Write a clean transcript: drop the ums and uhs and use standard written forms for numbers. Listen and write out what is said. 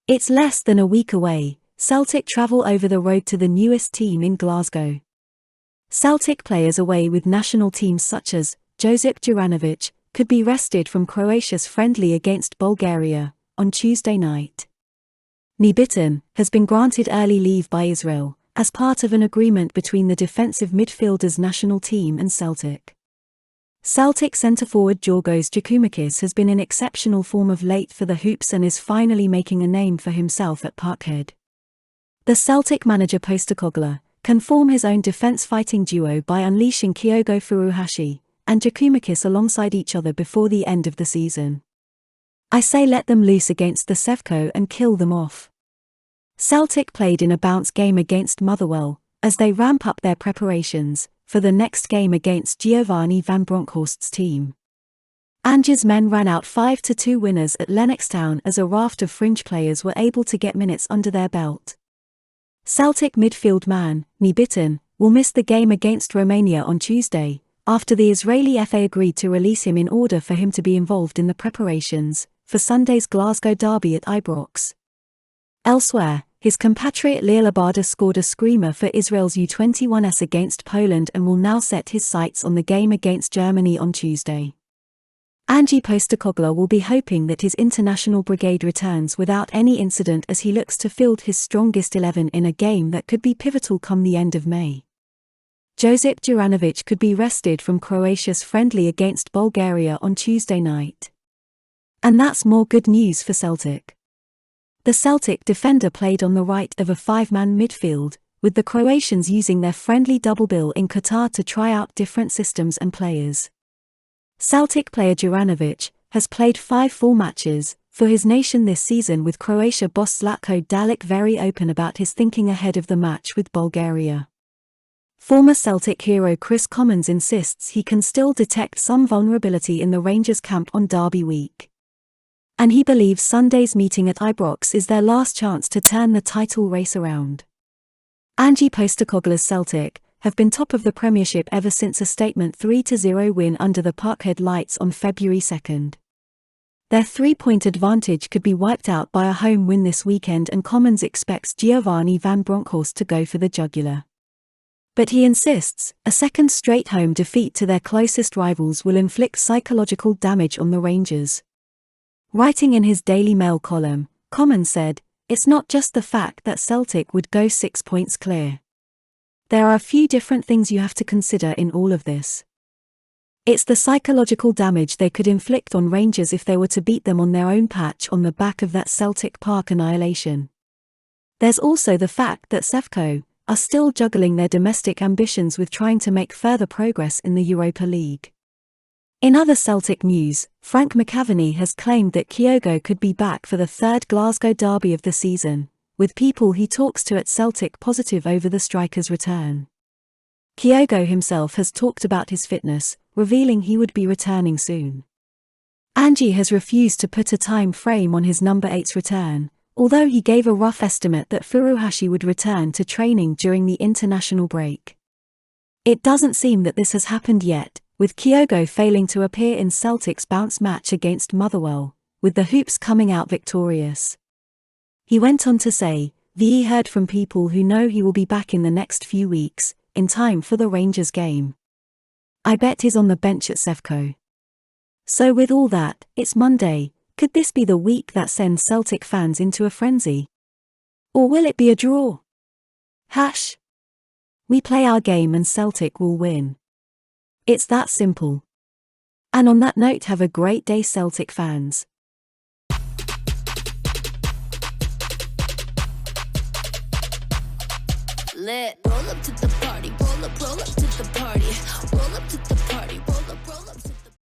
It's less than a week away. Celtic travel over the road to the newest team in Glasgow. Celtic players away with national teams such as Josip Juranovic could be rested from Croatia's friendly against Bulgaria on Tuesday night. Nir Bitton has been granted early leave by Israel as part of an agreement between the defensive midfielders' national team and Celtic. Celtic centre-forward Giorgos Giakoumakis has been in exceptional form of late for the Hoops and is finally making a name for himself at Parkhead. The Celtic manager Postecoglou can form his own defence-fighting duo by unleashing Kyogo Furuhashi and Giakoumakis alongside each other before the end of the season. I say let them loose against the Sevco and kill them off. Celtic played in a bounce game against Motherwell as they ramp up their preparations for the next game against Giovanni van Bronckhorst's team. Angie's men ran out 5-2 winners at Lennoxtown as a raft of fringe players were able to get minutes under their belt. Celtic midfield man, Nir Bitton, will miss the game against Romania on Tuesday, after the Israeli FA agreed to release him in order for him to be involved in the preparations for Sunday's Glasgow Derby at Ibrox. Elsewhere, his compatriot Liel Abada scored a screamer for Israel's U21s against Poland and will now set his sights on the game against Germany on Tuesday. Ange Postecoglou will be hoping that his international brigade returns without any incident as he looks to field his strongest 11 in a game that could be pivotal come the end of May. Josip Juranovic could be rested from Croatia's friendly against Bulgaria on Tuesday night. And that's more good news for Celtic. The Celtic defender played on the right of a five-man midfield, with the Croatians using their friendly double bill in Qatar to try out different systems and players. Celtic player Juranovic has played 5 full matches for his nation this season, with Croatia boss Zlatko Dalic very open about his thinking ahead of the match with Bulgaria. Former Celtic hero Chris Commons insists he can still detect some vulnerability in the Rangers camp on Derby week. And he believes Sunday's meeting at Ibrox is their last chance to turn the title race around. Ange Postecoglou's Celtic have been top of the Premiership ever since a statement 3-0 win under the Parkhead lights on February 2nd. Their 3-point advantage could be wiped out by a home win this weekend, and Commons expects Giovanni van Bronckhorst to go for the jugular. But he insists a second straight home defeat to their closest rivals will inflict psychological damage on the Rangers. Writing in his Daily Mail column, Commons said, "It's not just the fact that Celtic would go 6 points clear. There are a few different things you have to consider in all of this. It's the psychological damage they could inflict on Rangers if they were to beat them on their own patch on the back of that Celtic Park annihilation. There's also the fact that Sevco are still juggling their domestic ambitions with trying to make further progress in the Europa League." In other Celtic news, Frank McAvennie has claimed that Kyogo could be back for the 3rd Glasgow Derby of the season, with people he talks to at Celtic positive over the striker's return. Kyogo himself has talked about his fitness, revealing he would be returning soon. Ange has refused to put a time frame on his number 8's return, although he gave a rough estimate that Furuhashi would return to training during the international break. It doesn't seem that this has happened yet, with Kyogo failing to appear in Celtic's bounce match against Motherwell, with the Hoops coming out victorious. He went on to say, "We heard from people who know he will be back in the next few weeks, in time for the Rangers game. I bet he's on the bench at Sevco." So with all that, it's Monday. Could this be the week that sends Celtic fans into a frenzy? Or will it be a draw? We play our game and Celtic will win. It's that simple. And on that note, have a great day, Celtic fans. Lit. Roll up to the party, roll up to the party, roll up to the party, roll